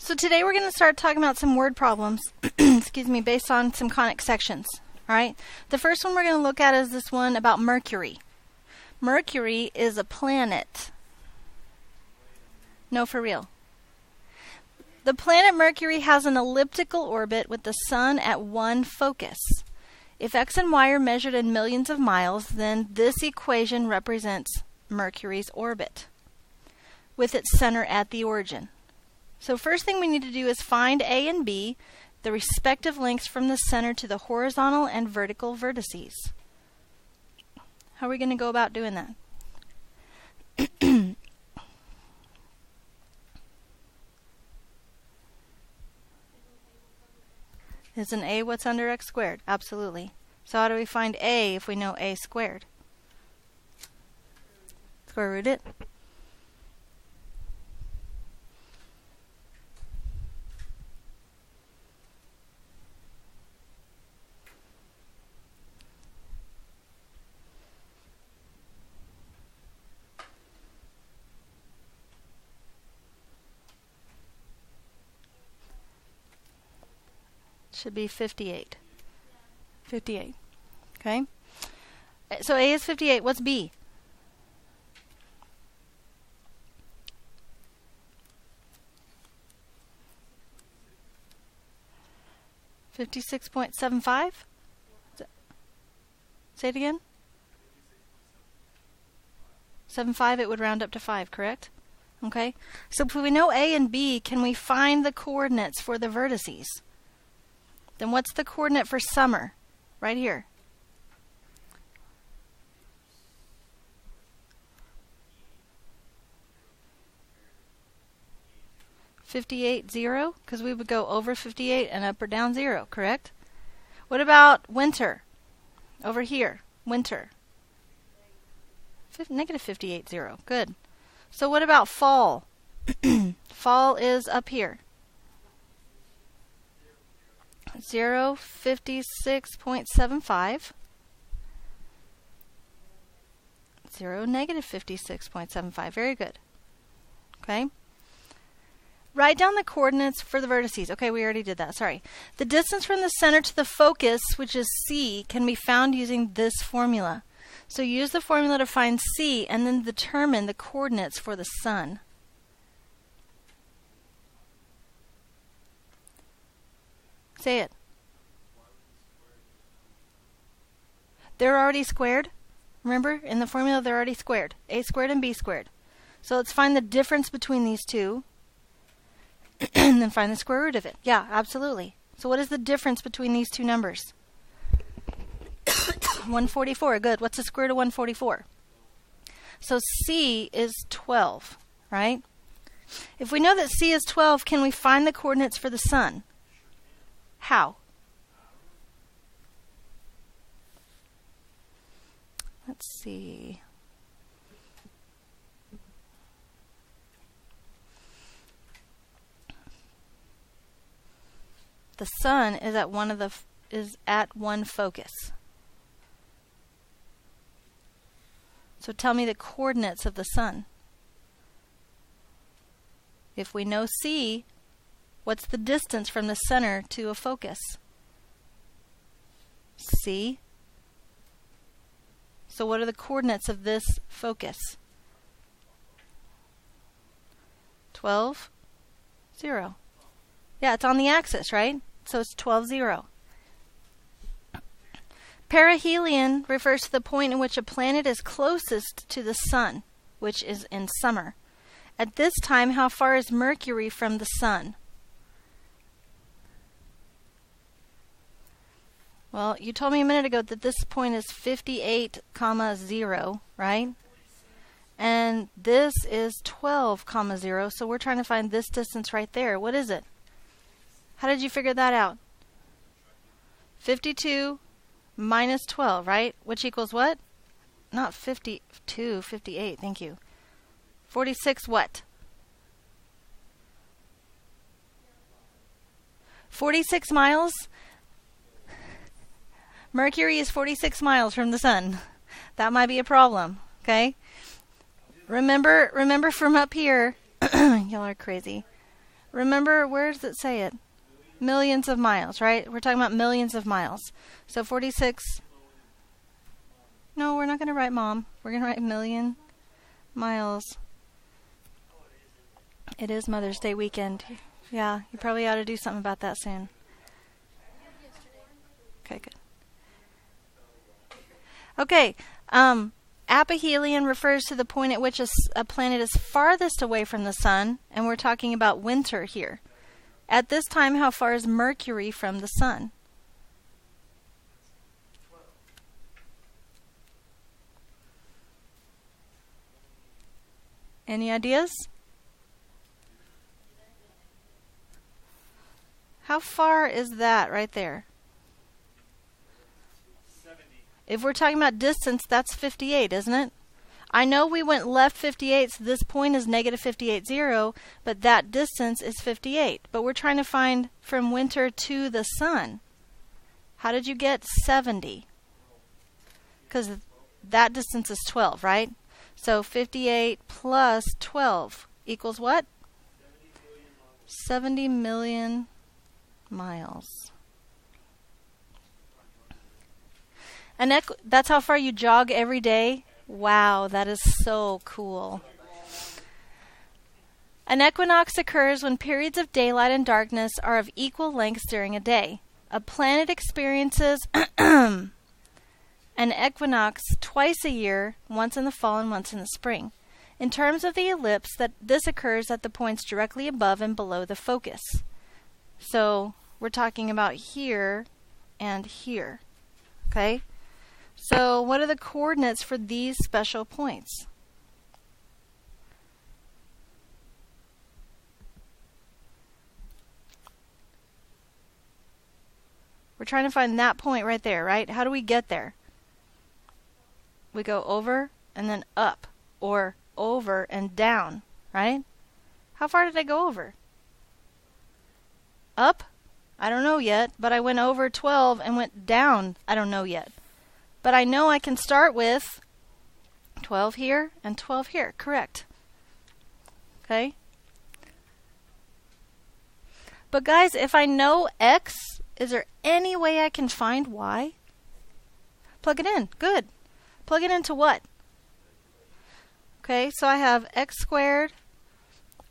So today we're going to start talking about some word problems, excuse me, based on some conic sections. All right. The first one we're going to look at is this one about Mercury. Mercury is a planet. No, for real. The planet Mercury has an elliptical orbit with the sun at one focus. If x and y are measured in millions of miles, then this equation represents Mercury's orbit with its center at the origin. So first thing we need to do is find A and B, the respective lengths from the center to the horizontal and vertical vertices. How are we going to go about doing that? Is an A what's under x squared? Absolutely. So how do we find A if we know A squared? Square root it. Should be 58. 58. Okay? So A is 58. What's B? $56.75? Say it again? 75, it would round up to 5, correct? Okay. So if we know A and B, can we find the coordinates for the vertices? Then what's the coordinate for summer? Right here. $58, 0, because we would go over 58 and up or down 0, correct? What about winter? Over here, winter. Negative 58, 0, good. So what about fall? Fall is up here. 0, 56.75. 0, negative 56.75. Very good. Okay. Write down the coordinates for the vertices. Okay, we already did that. Sorry. The distance from the center to the focus, which is C, can be found using this formula. So use the formula to find C and then determine the coordinates for the sun. Say it. They're already squared. Remember, in the formula they're already squared. A squared and B squared. So let's find the difference between these two. And then find the square root of it. Yeah, absolutely. So what is the difference between these two numbers? 144. Good. What's the square root of 144? So C is 12, right? If we know that C is 12, can we find the coordinates for the sun? How? Let's see. The sun is at one focus. So tell me the coordinates of the sun. If we know C, what's the distance from the center to a focus? C. So what are the coordinates of this focus? 12, 0. Yeah, it's on the axis, right? So it's 12, 0. Perihelion refers to the point in which a planet is closest to the sun, which is in summer. At this time, how far is Mercury from the sun? Well, you told me a minute ago that this point is 58, 0, right? And this is 12, 0, so we're trying to find this distance right there. What is it? How did you figure that out? 52 minus 12, right? Which equals what? Not 52, 58, thank you. 46 what? 46 miles? Mercury is 46 miles from the sun. That might be a problem, okay? Remember from up here, y'all are crazy. Remember, where does it say it? Millions of miles, right? We're talking about millions of miles. So 46. No, we're not going to write mom. We're going to write million miles. It is Mother's Day weekend. Yeah, you probably ought to do something about that soon. Okay, good. Okay, aphelion refers to the point at which a planet is farthest away from the sun, and we're talking about winter here. At this time, how far is Mercury from the sun? Any ideas? How far is that right there? 70. If we're talking about distance, that's 58, isn't it? I know we went left 58, so this point is negative 58, 0, but that distance is 58. But we're trying to find from winter to the sun. How did you get 70? Because that distance is 12, right? So 58 plus 12 equals what? 70 million miles. And that's how far you jog every day? Wow, that is so cool. An equinox occurs when periods of daylight and darkness are of equal lengths during a day. A planet experiences an equinox twice a year, once in the fall and once in the spring. In terms of the ellipse, this occurs at the points directly above and below the focus. So we're talking about here and here. Okay? So what are the coordinates for these special points? We're trying to find that point right there, right? How do we get there? We go over and then up, or over and down, right? How far did I go over? Up? I don't know yet, but I went over 12 and went down. I don't know yet. But I know I can start with 12 here and 12 here, correct? Okay? But guys, if I know x, is there any way I can find y? Plug it in. Good. Plug it into what? Okay, so I have x squared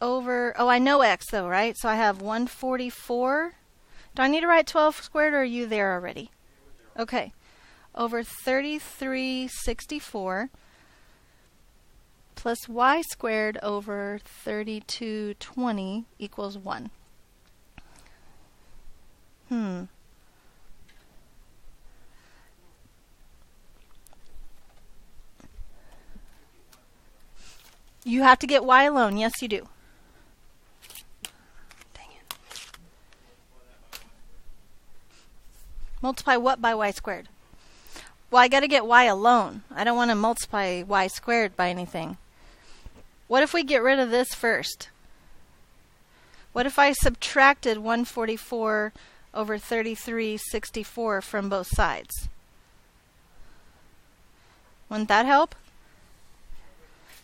over... Oh, I know x though, right? So I have 144. Do I need to write 12 squared, or are you there already? Okay. Over 3364 plus y squared over 3220 equals 1. You have to get y alone. Yes, you do. Dang it. Multiply what by y squared? Well, I got to get y alone. I don't want to multiply y squared by anything. What if we get rid of this first? What if I subtracted 144 over 3364 from both sides? Wouldn't that help?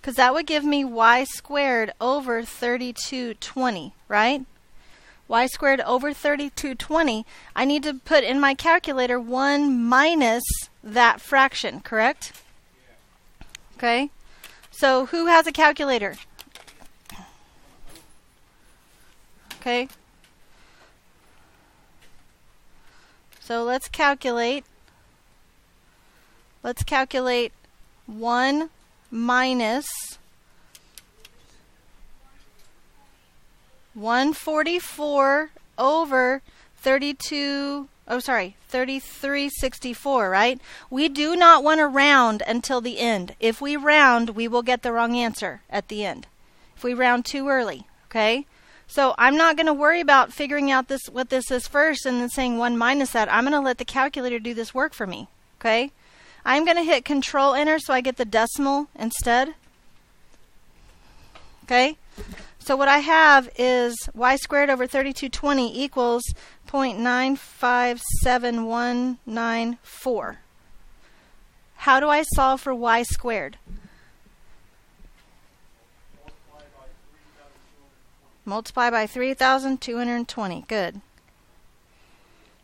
Because that would give me y squared over 3220, right? Y squared over 3220. I need to put in my calculator 1 minus that fraction, correct? Okay. So who has a calculator? Okay. So let's calculate. Let's calculate 1 minus 144 over 3364, right? We do not want to round until the end. If we round, we will get the wrong answer at the end. If we round too early, okay? So I'm not going to worry about figuring out what this is first and then saying 1 minus that. I'm going to let the calculator do this work for me, okay? I'm going to hit Control Enter so I get the decimal instead. Okay? So what I have is y squared over 3220 equals 0.957194. How do I solve for y squared? Multiply by 3,220. Good.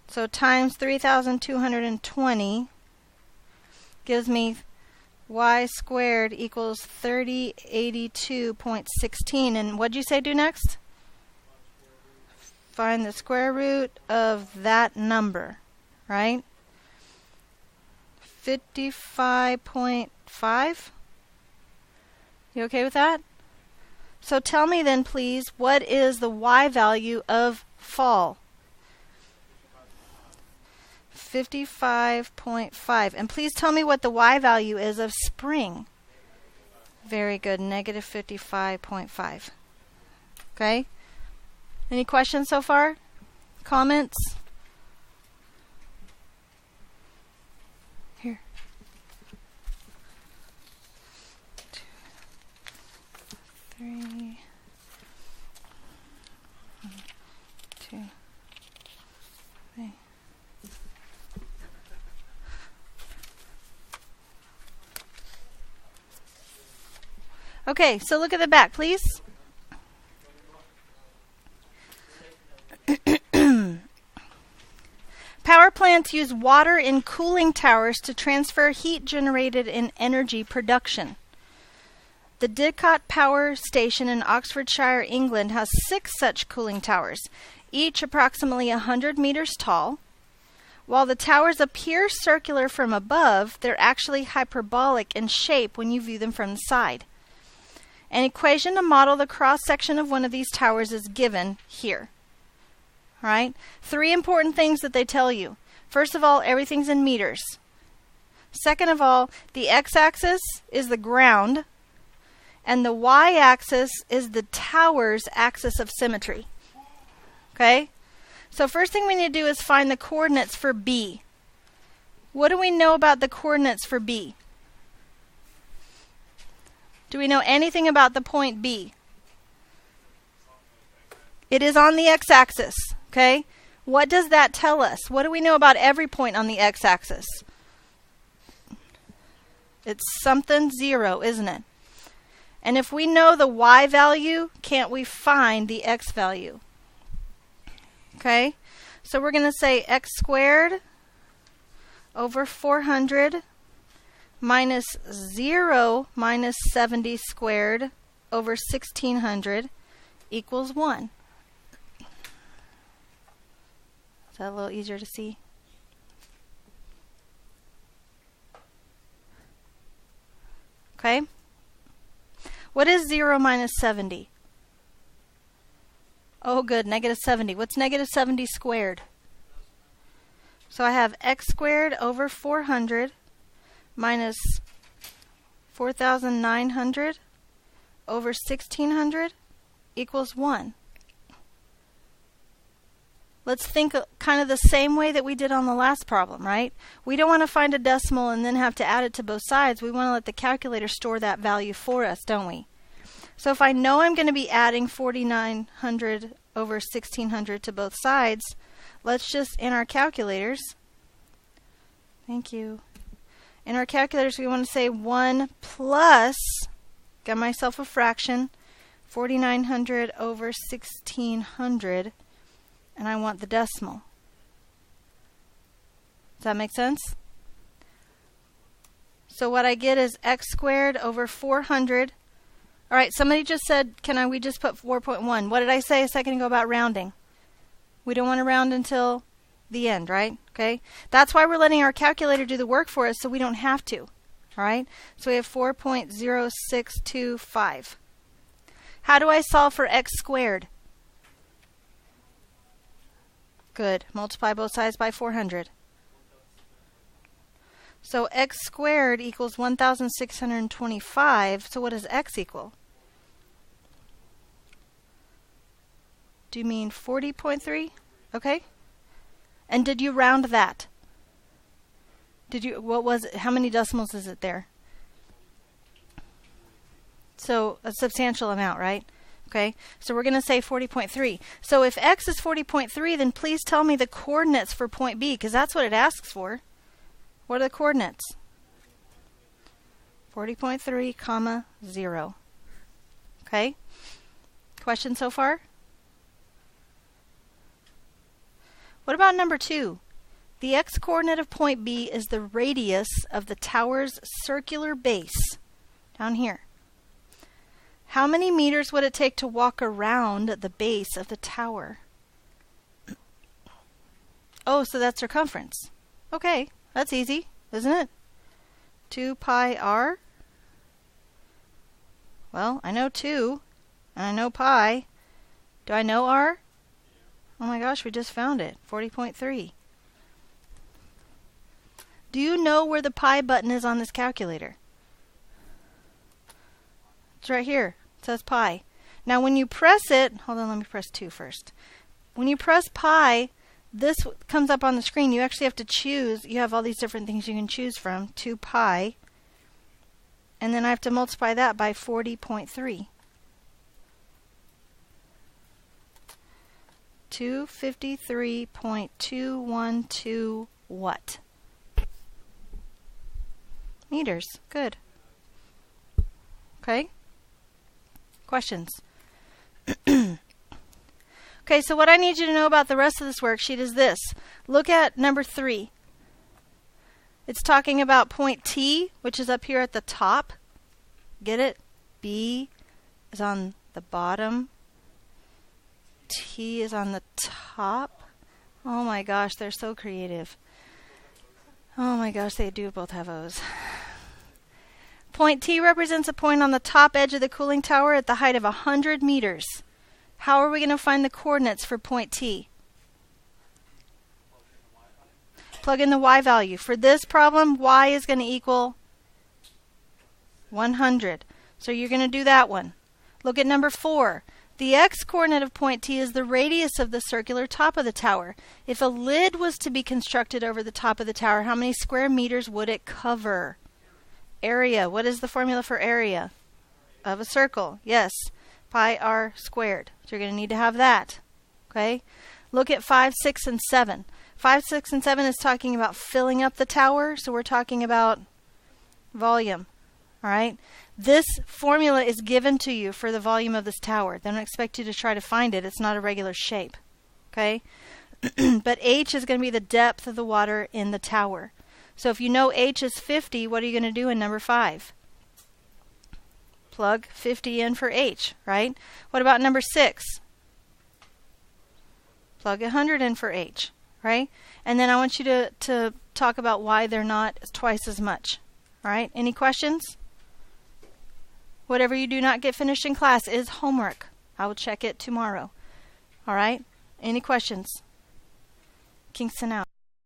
So times 3,220 gives me y squared equals 3082.16. And what did you say do next? Find the square root of that number, right? 55.5? You okay with that? So tell me then, please, what is the y value of fall? 55.5. And please tell me what the y value is of spring. Very good, negative 55.5. Okay? Any questions so far? Comments? Here. 2, 3, 1, 2, 3. Okay, so look at the back, please. Power plants use water in cooling towers to transfer heat generated in energy production. The Didcot Power Station in Oxfordshire, England has 6 such cooling towers, each approximately 100 meters tall. While the towers appear circular from above, they're actually hyperbolic in shape when you view them from the side. An equation to model the cross-section of one of these towers is given here. All right? 3 important things that they tell you. First of all, everything's in meters. Second of all, the x-axis is the ground, and the y-axis is the tower's axis of symmetry. Okay? So first thing we need to do is find the coordinates for B. What do we know about the coordinates for B? Do we know anything about the point B? It is on the x-axis. Okay? What does that tell us? What do we know about every point on the x-axis? It's something 0, isn't it? And if we know the y value, can't we find the x value? Okay? So we're going to say x squared over 400 minus 0 minus 70 squared over 1600 equals 1. Is that a little easier to see? Okay. What is 0 minus 70? Oh, good, negative 70. What's negative 70 squared? So I have x squared over 400 minus 4,900 over 1,600 equals 1. Let's think kind of the same way that we did on the last problem, right? We don't want to find a decimal and then have to add it to both sides. We want to let the calculator store that value for us, don't we? So if I know I'm going to be adding 4,900 over 1,600 to both sides, let's just, in our calculators, thank you. In our calculators, we want to say 1 plus, got myself a fraction, 4,900 over 1,600. And I want the decimal. Does that make sense? So what I get is x squared over 400. All right, somebody just said, we just put 4.1? What did I say a second ago about rounding? We don't want to round until the end, right? Okay. That's why we're letting our calculator do the work for us so we don't have to. All right? So we have 4.0625. How do I solve for x squared? Good. Multiply both sides by 400. So x squared equals 1,625. So what does x equal? Do you mean 40.3? Okay. And did you round that? What was it? How many decimals is it there? So a substantial amount, right? Okay, so we're going to say 40.3. So if x is 40.3, then please tell me the coordinates for point B, because that's what it asks for. What are the coordinates? 40.3, comma, 0. Okay, question so far? What about number 2? The x-coordinate of point B is the radius of the tower's circular base. Down here. How many meters would it take to walk around the base of the tower? Oh, so that's circumference. Okay, that's easy, isn't it? 2 pi r. Well, I know 2, and I know pi. Do I know r? Oh my gosh, we just found it. 40.3. Do you know where the pi button is on this calculator? It's right here. It says pi. Now when you press it, hold on, let me press 2 first. When you press pi, this comes up on the screen. You actually have to choose. You have all these different things you can choose from. 2 pi. And then I have to multiply that by 40.3. 253.212 what? Meters. Good. Okay. Questions? Okay, so what I need you to know about the rest of this worksheet is this. Look at number 3. It's talking about point T, which is up here at the top. Get it? B is on the bottom. T is on the top. Oh my gosh, they're so creative. Oh my gosh, they do both have O's. Point T represents a point on the top edge of the cooling tower at the height of 100 meters. How are we going to find the coordinates for point T? Plug in the y value. For this problem, y is going to equal 100. So you're going to do that one. Look at number 4. The x-coordinate of point T is the radius of the circular top of the tower. If a lid was to be constructed over the top of the tower, how many square meters would it cover? Area. What is the formula for area of a circle? Yes, pi r squared. So you're going to need to have that. Okay? Look at 5, 6, and 7. 5, 6, and 7 is talking about filling up the tower, so we're talking about volume. All right? This formula is given to you for the volume of this tower. They don't expect you to try to find it. It's not a regular shape. Okay? But H is going to be the depth of the water in the tower. So if you know H is 50, what are you going to do in number 5? Plug 50 in for H, right? What about number 6? Plug 100 in for H, right? And then I want you to talk about why they're not twice as much. All right? Any questions? Whatever you do not get finished in class is homework. I will check it tomorrow. All right? Any questions? Kingston out.